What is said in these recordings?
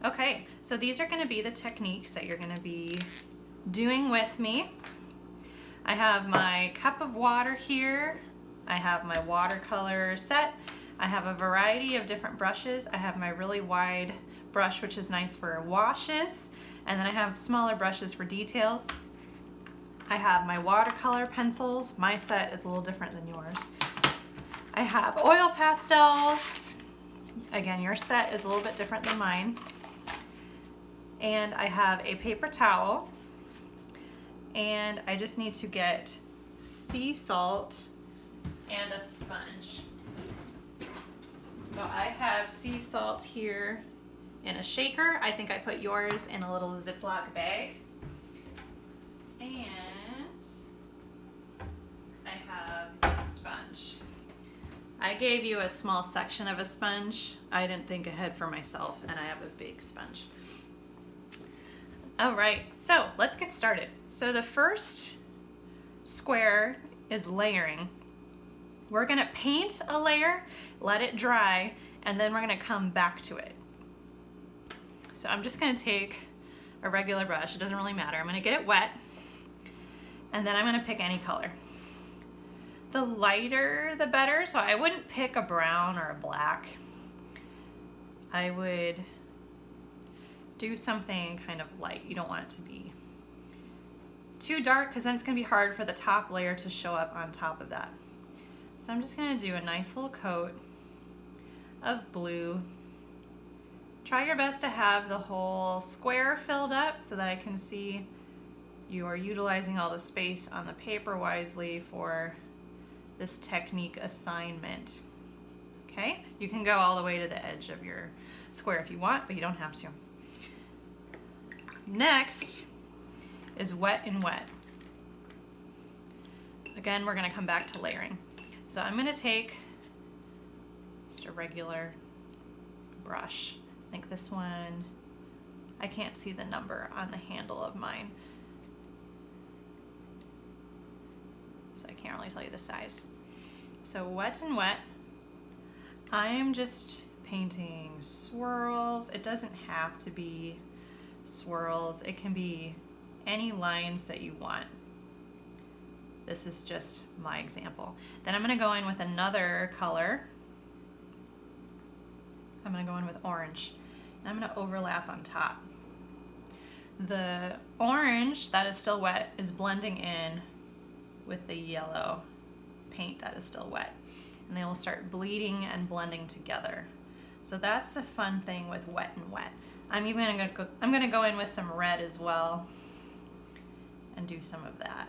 Okay, so these are gonna be the techniques that you're gonna be doing with me. I have my cup of water here. I have my watercolor set. I have a variety of different brushes. I have my really wide brush, which is nice for washes. And then I have smaller brushes for details. I have my watercolor pencils. My set is a little different than yours. I have oil pastels. Again, your set is a little bit different than mine. And I have a paper towel. And I just need to get sea salt and a sponge. So I have sea salt here in a shaker. I think I put yours in a little Ziploc bag. And I have a sponge. I gave you a small section of a sponge. I didn't think ahead for myself, and I have a big sponge. All right, so let's get started. So the first square is layering. We're gonna paint a layer, let it dry, and then we're gonna come back to it. So I'm just gonna take a regular brush, it doesn't really matter. I'm gonna get it wet, and then I'm gonna pick any color. The lighter, the better, so I wouldn't pick a brown or a black. I would do something kind of light. You don't want it to be too dark because then it's gonna be hard for the top layer to show up on top of that. So I'm just gonna do a nice little coat of blue. Try your best to have the whole square filled up so that I can see you are utilizing all the space on the paper wisely for this technique assignment. Okay, you can go all the way to the edge of your square if you want, but you don't have to. Next is wet and wet. Again, we're gonna come back to layering. So I'm gonna take just a regular brush. I think this one, I can't see the number on the handle of mine, so I can't really tell you the size. So wet and wet, I'm just painting swirls. It doesn't have to be swirls. It can be any lines that you want. This is just my example. Then I'm gonna go in with another color. I'm gonna go in with orange. And I'm gonna overlap on top. The orange that is still wet is blending in with the yellow paint that is still wet. And they will start bleeding and blending together. So that's the fun thing with wet and wet. I'm gonna go in with some red as well and do some of that.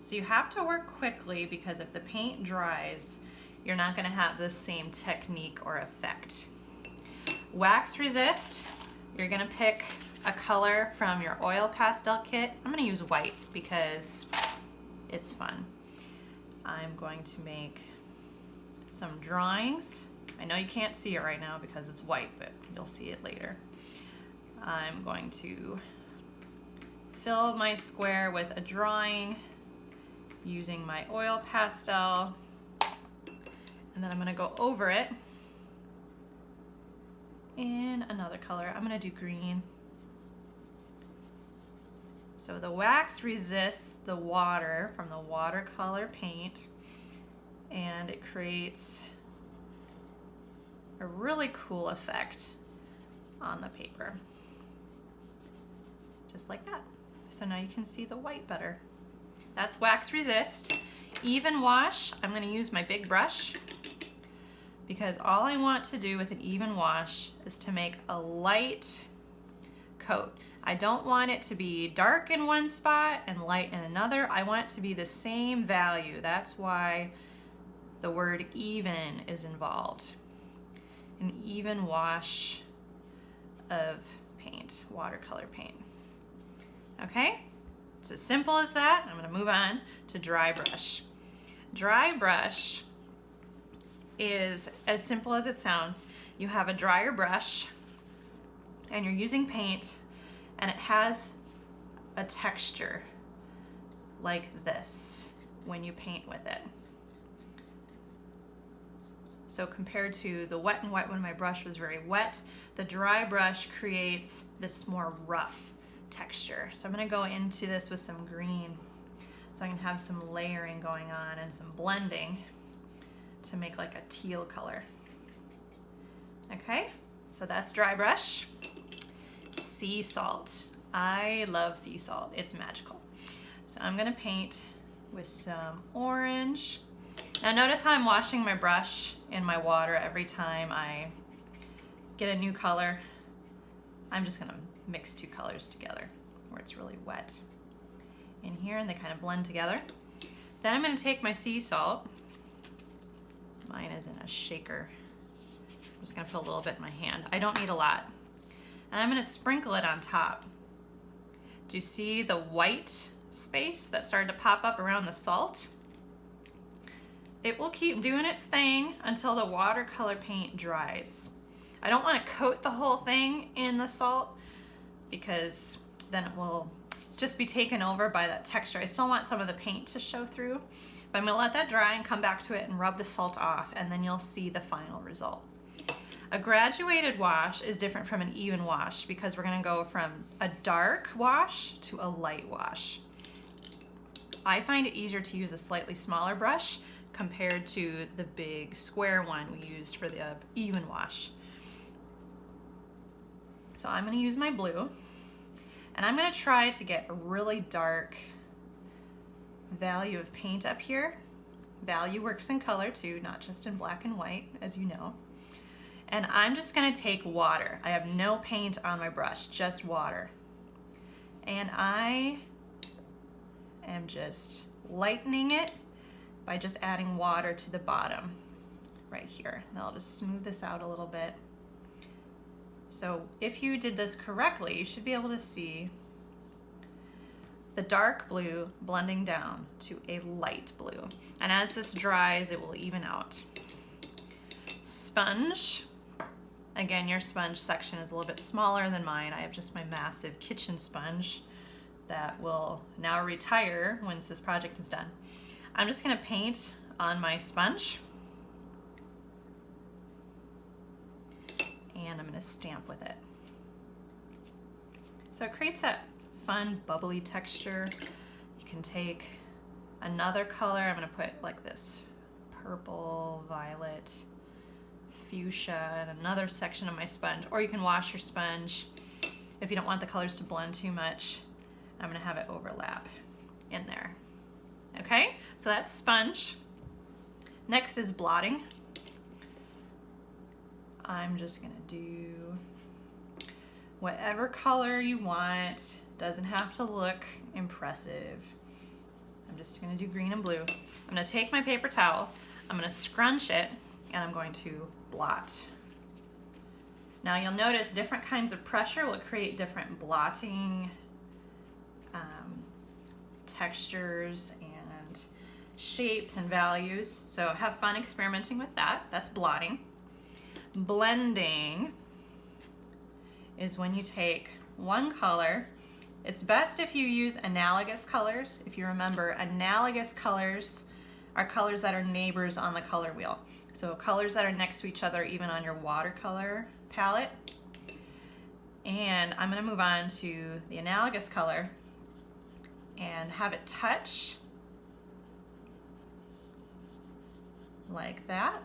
So you have to work quickly because if the paint dries, you're not gonna have the same technique or effect. Wax resist, you're gonna pick a color from your oil pastel kit. I'm gonna use white because it's fun. I'm going to make some drawings. I know you can't see it right now because it's white, but you'll see it later. I'm going to fill my square with a drawing using my oil pastel, and then I'm gonna go over it in another color. I'm gonna do green. So the wax resists the water from the watercolor paint, and it creates a really cool effect on the paper. Just like that. So now you can see the white better. That's wax resist. Even wash, I'm gonna use my big brush because all I want to do with an even wash is to make a light coat. I don't want it to be dark in one spot and light in another. I want it to be the same value. That's why the word even is involved. An even wash of paint, watercolor paint. Okay, it's as simple as that. I'm gonna move on to dry brush. Dry brush is as simple as it sounds. You have a drier brush and you're using paint and it has a texture like this when you paint with it. So compared to the wet and wet when my brush was very wet, the dry brush creates this more rough texture. So I'm gonna go into this with some green so I can have some layering going on and some blending to make like a teal color. Okay, so that's dry brush. Sea salt. I love sea salt, it's magical. So I'm gonna paint with some orange. Now notice how I'm washing my brush in my water every time I get a new color. I'm just gonna mix two colors together where it's really wet in here and they kind of blend together. Then I'm gonna take my sea salt. Mine is in a shaker. I'm just gonna put a little bit in my hand. I don't need a lot. And I'm gonna sprinkle it on top. Do you see the white space that started to pop up around the salt? It will keep doing its thing until the watercolor paint dries. I don't want to coat the whole thing in the salt because then it will just be taken over by that texture. I still want some of the paint to show through, but I'm gonna let that dry and come back to it and rub the salt off, and then you'll see the final result. A graduated wash is different from an even wash because we're gonna go from a dark wash to a light wash. I find it easier to use a slightly smaller brush compared to the big square one we used for the even wash. So I'm gonna use my blue, and I'm gonna try to get a really dark value of paint up here. Value works in color too, not just in black and white, as you know. And I'm just gonna take water. I have no paint on my brush, just water. And I am just lightening it by just adding water to the bottom right here. And I'll just smooth this out a little bit. So if you did this correctly, you should be able to see the dark blue blending down to a light blue. And as this dries, it will even out. Sponge. Again, your sponge section is a little bit smaller than mine. I have just my massive kitchen sponge that will now retire once this project is done. I'm just gonna paint on my sponge. And I'm gonna stamp with it. So it creates that fun, bubbly texture. You can take another color. I'm gonna put like this purple, violet, fuchsia in another section of my sponge, or you can wash your sponge if you don't want the colors to blend too much. I'm gonna have it overlap in there. Okay, so that's sponge. Next is blotting. I'm just gonna do whatever color you want. Doesn't have to look impressive. I'm just gonna do green and blue. I'm gonna take my paper towel, I'm gonna scrunch it, and I'm going to blot. Now you'll notice different kinds of pressure will create different blotting textures and shapes and values. So have fun experimenting with that. That's blotting. Blending is when you take one color. It's best if you use analogous colors. If you remember, analogous colors are colors that are neighbors on the color wheel. So colors that are next to each other even on your watercolor palette. And I'm gonna move on to the analogous color and have it touch like that.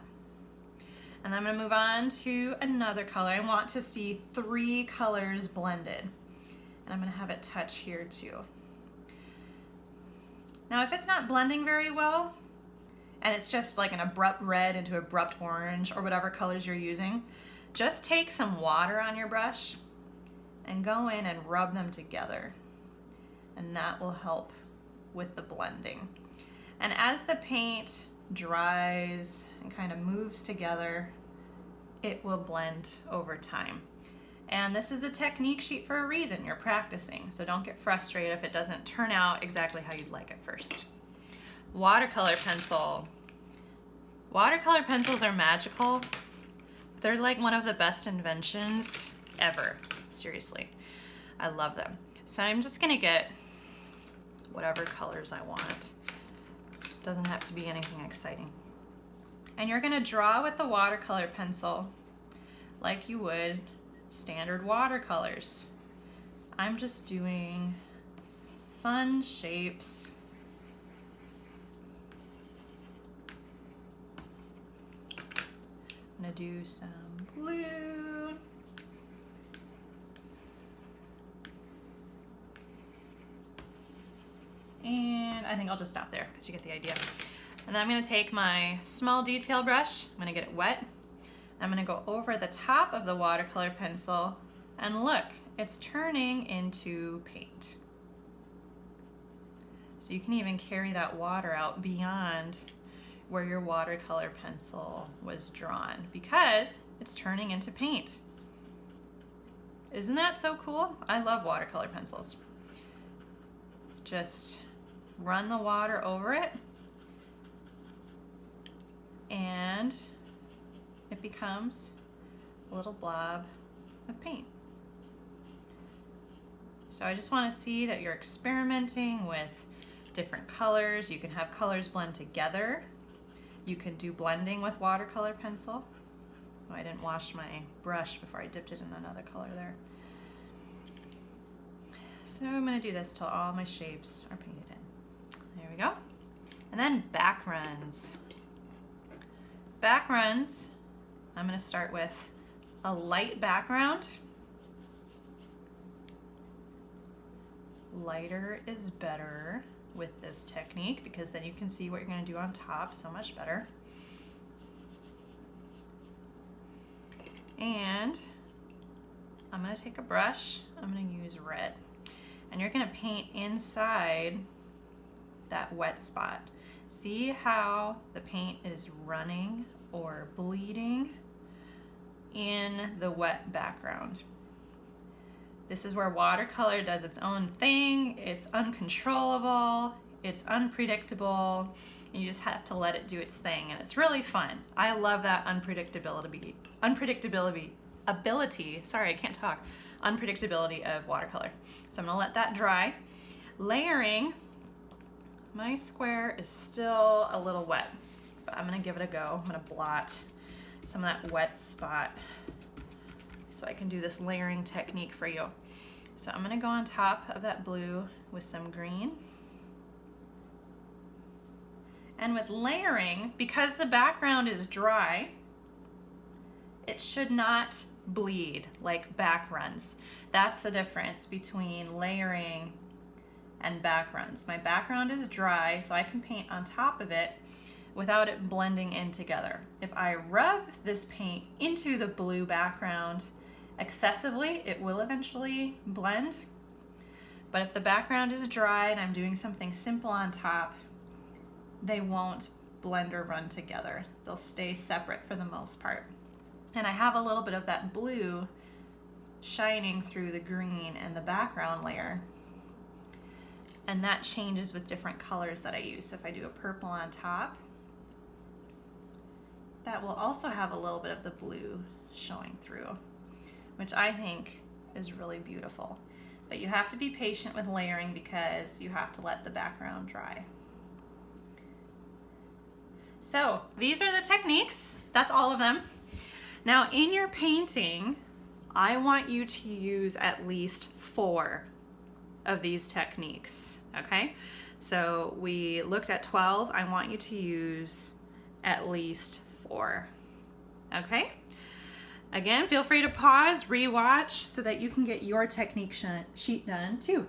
And I'm gonna move on to another color. I want to see 3 colors blended. And I'm gonna have it touch here too. Now if it's not blending very well, and it's just like an abrupt red into abrupt orange or whatever colors you're using, just take some water on your brush and go in and rub them together. And that will help with the blending. And as the paint dries and kind of moves together, it will blend over time. And this is a technique sheet for a reason. You're practicing, so don't get frustrated if it doesn't turn out exactly how you'd like at first. Watercolor pencil. Watercolor pencils are magical. They're like one of the best inventions ever. Seriously, I love them. So I'm just gonna get whatever colors I want. Doesn't have to be anything exciting. And you're gonna draw with the watercolor pencil like you would standard watercolors. I'm just doing fun shapes. I'm gonna do some blue. And I think I'll just stop there because you get the idea. And then I'm gonna take my small detail brush, I'm gonna get it wet. I'm gonna go over the top of the watercolor pencil and look, it's turning into paint. So you can even carry that water out beyond where your watercolor pencil was drawn because it's turning into paint. Isn't that so cool? I love watercolor pencils. Just run the water over it and it becomes a little blob of paint. So I just want to see that you're experimenting with different colors. You can have colors blend together. You can do blending with watercolor pencil. Oh, I didn't wash my brush before I dipped it in another color there. So I'm going to do this till all my shapes are painted in. There we go. And then back runs. Back runs, I'm going to start with a light background. Lighter is better with this technique because then you can see what you're going to do on top so much better. And I'm going to take a brush, I'm going to use red, and you're going to paint inside that wet spot. See how the paint is running or bleeding in the wet background. This is where watercolor does its own thing. It's uncontrollable, it's unpredictable, and you just have to let it do its thing, and it's really fun. I love that unpredictability, sorry, I can't talk, unpredictability of watercolor. So I'm gonna let that dry. Layering, my square is still a little wet, but I'm gonna give it a go. I'm gonna blot some of that wet spot so I can do this layering technique for you. So I'm gonna go on top of that blue with some green. And with layering, because the background is dry, it should not bleed like back runs. That's the difference between layering and back runs. My background is dry, so I can paint on top of it without it blending in together. If I rub this paint into the blue background excessively, it will eventually blend. But if the background is dry and I'm doing something simple on top, they won't blend or run together. They'll stay separate for the most part. And I have a little bit of that blue shining through the green and the background layer. And that changes with different colors that I use. So if I do a purple on top, that will also have a little bit of the blue showing through, which I think is really beautiful. But you have to be patient with layering because you have to let the background dry. So these are the techniques. That's all of them. Now in your painting, I want you to use at least 4 of these techniques, okay? So we looked at 12. I want you to use at least 4, okay? Again, feel free to pause, rewatch so that you can get your technique sheet done too.